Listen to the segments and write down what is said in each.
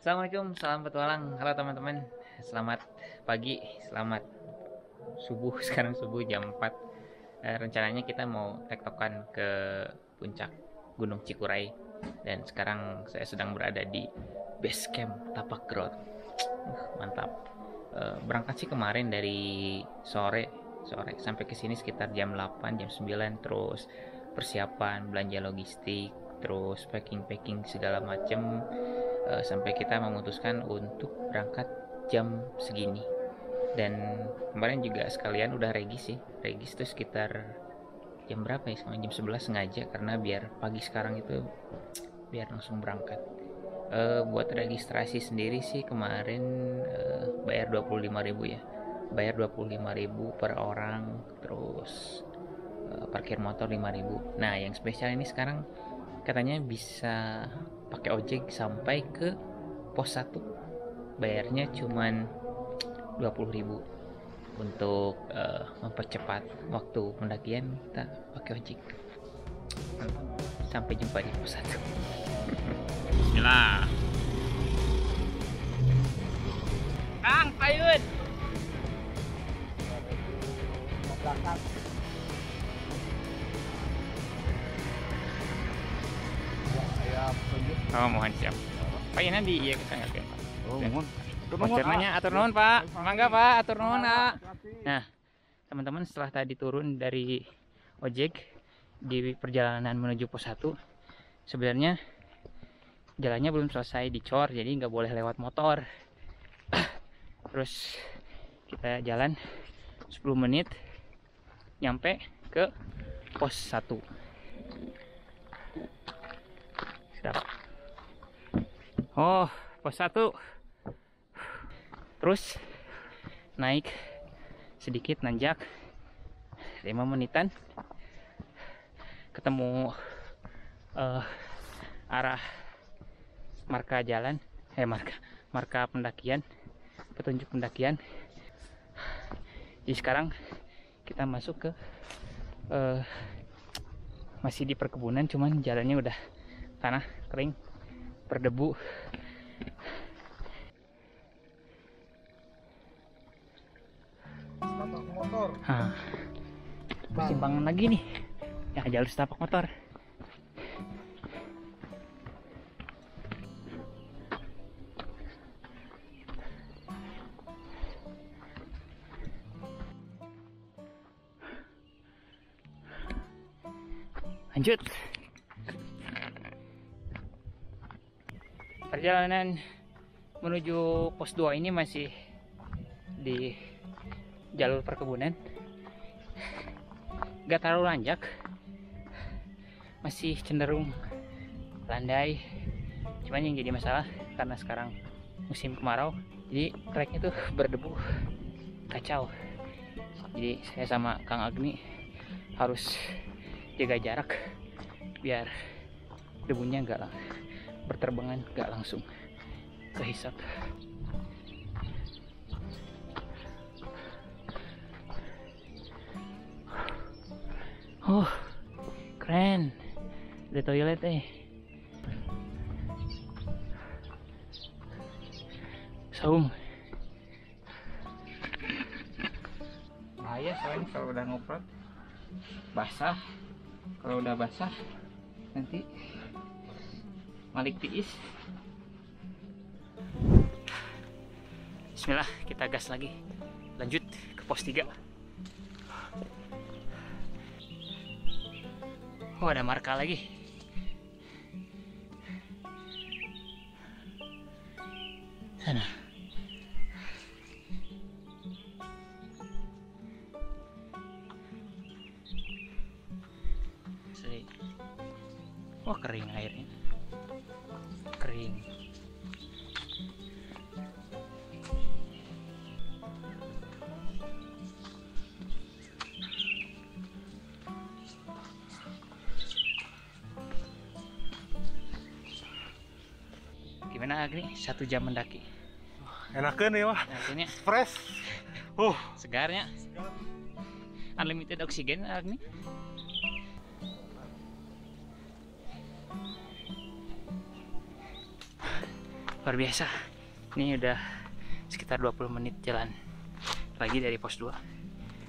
Assalamualaikum, salam petualang. Halo teman-teman, selamat pagi, selamat subuh. Sekarang subuh jam 4. Rencananya kita mau tektokan ke puncak Gunung Cikuray. Dan sekarang saya sedang berada di base camp Tapak Ground. Mantap. Berangkat sih kemarin dari sore sampai ke sini sekitar jam 8, jam 9, terus persiapan, belanja logistik, terus packing segala macem, sampai kita memutuskan untuk berangkat jam segini. Dan kemarin juga sekalian udah regis tuh sekitar jam berapa ya, sama jam 11 sengaja, karena biar pagi sekarang itu biar langsung berangkat. Buat registrasi sendiri sih kemarin bayar 25.000 ya, bayar 25.000 per orang, terus parkir motor 5.000. Nah yang spesial ini sekarang katanya bisa pakai ojek sampai ke pos 1, bayarnya cuman 20.000. Untuk mempercepat waktu pendakian kita pakai ojek. Sampai jumpa di pos 1. Bismillah. Kang Payun. Oh, mohon siap. Pak ini di iya kita nggak Pak. Oh, mohon. Nanya atur nuhun Pak. Mangga Pak, atur nuhun Pak. Nah, teman-teman, setelah tadi turun dari ojek di perjalanan menuju pos 1, sebenarnya jalannya belum selesai dicor, jadi nggak boleh lewat motor. Terus kita jalan 10 menit nyampe ke pos 1. Sedap. Oh, pos 1. Terus naik sedikit, nanjak 5 menitan ketemu arah marka jalan, marka pendakian, petunjuk pendakian. Jadi sekarang kita masuk ke masih di perkebunan, cuman jalannya udah tanah kering, berdebu. Persimpangan lagi nih ya, jalur setapak motor. Lanjut. Perjalanan menuju pos 2 ini masih di jalur perkebunan, gak terlalu nanjak, masih cenderung landai. Cuman yang jadi masalah karena sekarang musim kemarau, jadi treknya tuh berdebu, kacau. Jadi saya sama Kang Agni harus jaga jarak biar debunya gak berterbangan, gak langsung kehisap. Oh, keren. Ada toilet saung. Bahaya soalnya kalau udah ngoprot basah. Kalau udah basah nanti malik tiis. Bismillah, kita gas lagi. Lanjut ke pos 3. Oh, ada marka lagi. Sana. Wah, kering airnya. Kering. Gimana Agni? 1 jam mendaki. Enakan ya, wah. Enakannya Fresh. segarnya. Unlimited oksigen Agni. Luar biasa. Ini udah sekitar 20 menit jalan lagi dari pos 2.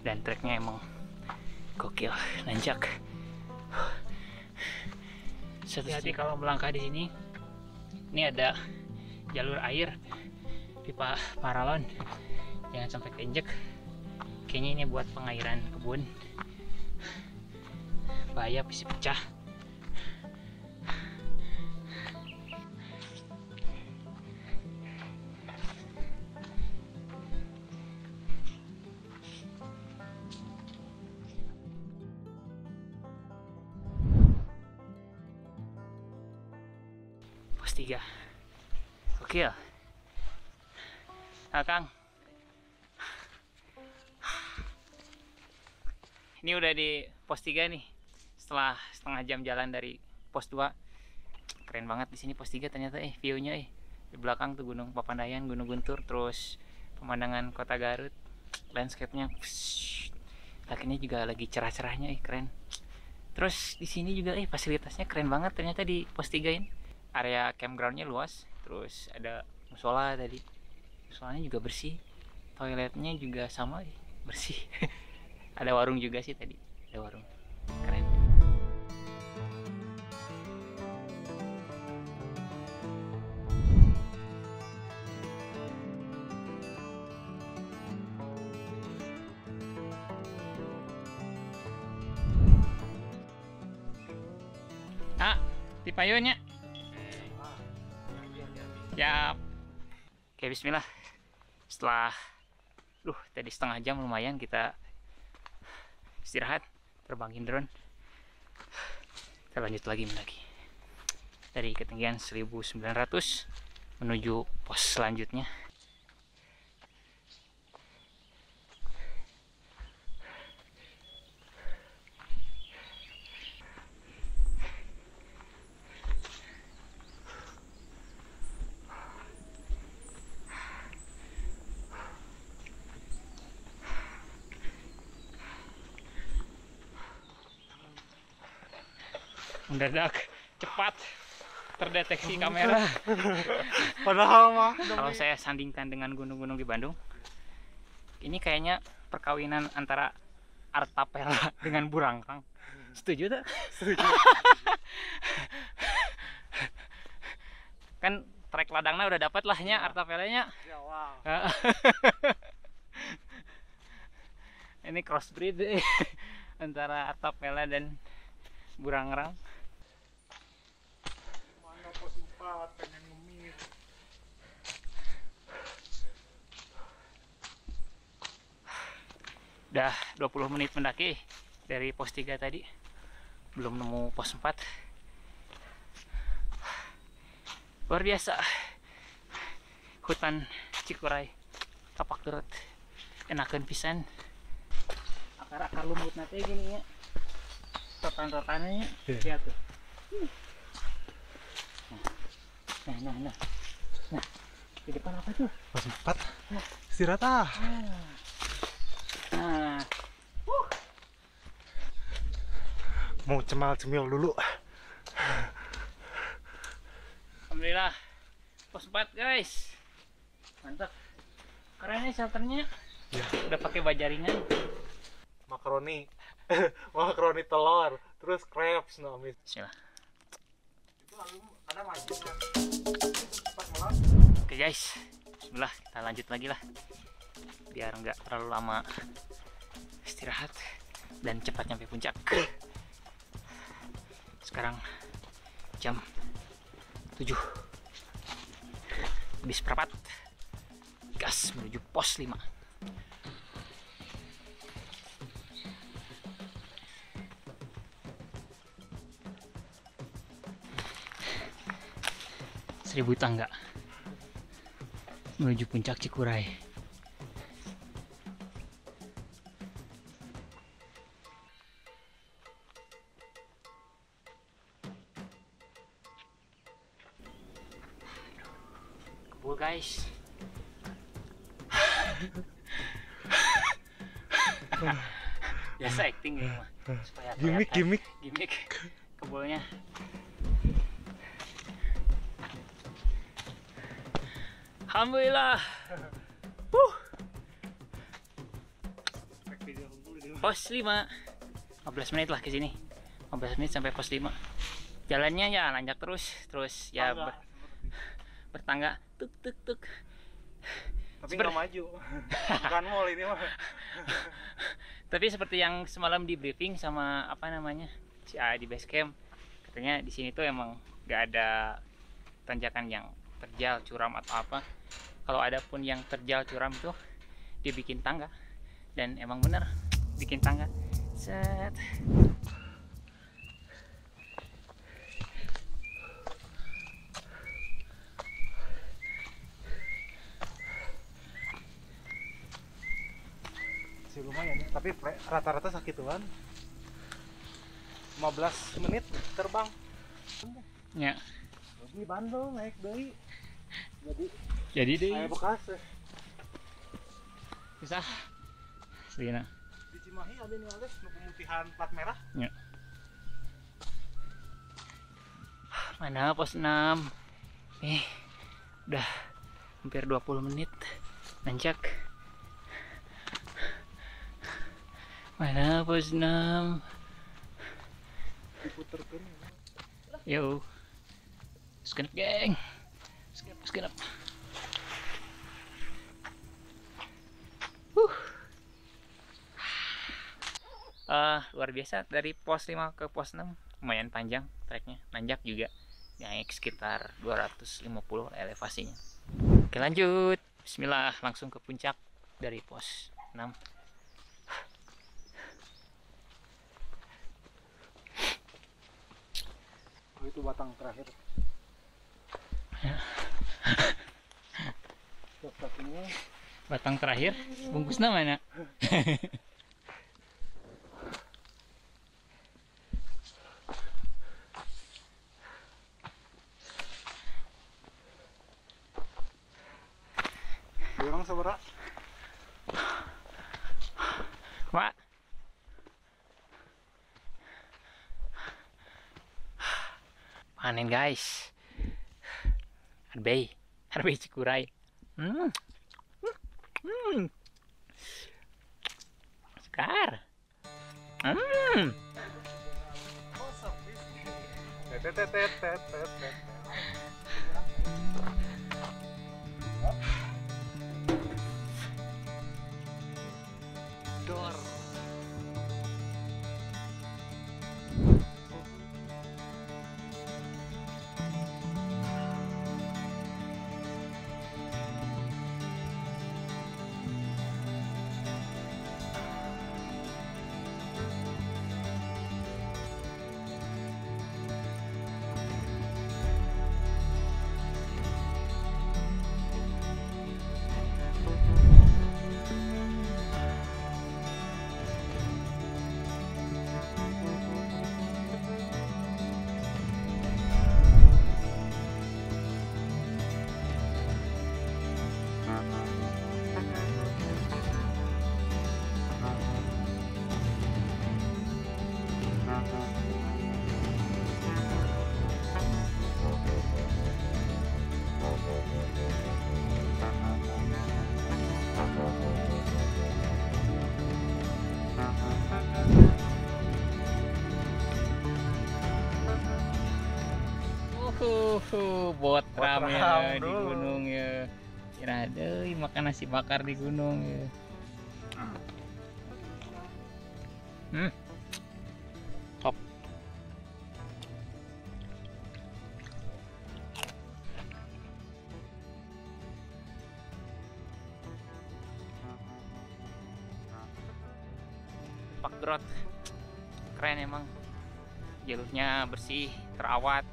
Dan treknya emang gokil, nanjak. Hati-hati kalau melangkah di sini. Ini ada jalur air, pipa paralon. Jangan sampai keinjek. Kayaknya ini buat pengairan kebun. Bahaya bisa pecah. Pos 3. Gokil. Nah, Kang. Ini udah di pos 3 nih. Setelah setengah jam jalan dari pos 2. Keren banget di sini pos 3 ternyata view-nya Di belakang tuh Gunung Papandayan, Gunung Guntur, terus pemandangan Kota Garut, landscape-nya. Lakinya juga lagi cerah-cerahnya keren. Terus di sini juga fasilitasnya keren banget ternyata di pos 3 ini. Area campground-nya luas, terus ada musola tadi. Musolanya juga bersih. Toiletnya juga sama bersih. Ada warung juga sih tadi. Ada warung. Keren. Di payunnya. Siap. Oke, bismillah. Setelah tadi setengah jam lumayan kita istirahat, terbangin drone. Kita lanjut lagi mendaki. Dari ketinggian 1900 menuju pos selanjutnya. Mendadak cepat terdeteksi kamera. Padahal mah Kalau saya sandingkan dengan gunung-gunung di Bandung, ini kayaknya perkawinan antara Artapella dengan Burangkang. Setuju tak? setuju. Kan trek ladangnya udah dapat lahnya Artapellanya. Ya, wow. Ini crossbreed antara Artapella dan Burangrang. Mana pos 4 pengen ngemil. Udah 20 menit mendaki dari pos 3 tadi. Belum nemu pos 4. Luar biasa. Hutan Cikuray, Tapak Turut, enakeun pisan. Akar-akar lumut nanti gini ya. Rotan-rotannya lihat tuh. Nah. Di depan apa tuh? Pos 4. Istirahat ah. Nah, Mau cemal-cemil dulu. alhamdulillah pos 4 guys. Mantap. Keren nih shelternya. Ya. Udah pakai bajaringan. Makaroni. Makaroni telur, terus crepes namis. Bismillah. Itu ada masjidnya. Oke guys, bismillah, kita lanjut lagi lah. Biar nggak terlalu lama istirahat dan cepat nyampe puncak. Sekarang jam 7 bis perapat, gas menuju pos 5. Seribu tangga menuju puncak Cikuray. Kebul guys. Biasa acting ya mah. Supaya Gimik. gimmick kebulnya. Alhamdulillah. Pos 5. 15 menit lah ke sini. 15 menit sampai pos 5. Jalannya ya nanjak terus ya bertangga tuk tuk tuk. Tapi nggak maju. Bukan mall ini mah. Tapi seperti yang semalam di briefing sama apa namanya si A di base camp, katanya di sini tuh emang nggak ada tanjakan yang terjal curam atau apa. Kalau ada pun yang terjal curam tuh dibikin tangga, dan emang bener bikin tangga. Set. Sih lumayan ya. Tapi rata-rata sakituan. 15 menit terbang. Ya. Di Bandung naik deui. Jadi deh. Kayak bekas ya. Bisa. Selina. Di Cimahi ada nih Ales nu pemutihan plat merah. Ya. Mana pos 6? Udah hampir 20 menit nanjak. Mana pos 6? Diputerkeun. Yo. Skenep geng. Skenep. Luar biasa dari pos 5 ke pos 6 lumayan panjang treknya, nanjak juga naik sekitar 250 elevasinya. Oke lanjut, bismillah langsung ke puncak dari pos 6. Oh, itu batang terakhir. Batang terakhir, bungkusnya mana? Orang sabaraha? Pak. Panen guys. Arbei cikurai. Sekar. Dor. Bot ram ram ya di dulu. gunung ya. Kira deui makan nasi bakar di gunung ya. Top. Pak Grot keren emang, jalurnya bersih, terawat,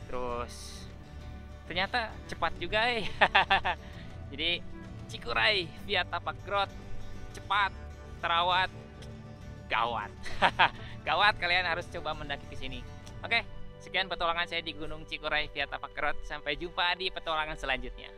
terus ternyata cepat juga jadi Cikuray via Tapak Grot cepat, terawat, gawat. Gawat, kalian harus coba mendaki ke sini. Oke, sekian petualangan saya di Gunung Cikuray via Tapak Grot. Sampai jumpa di petualangan selanjutnya.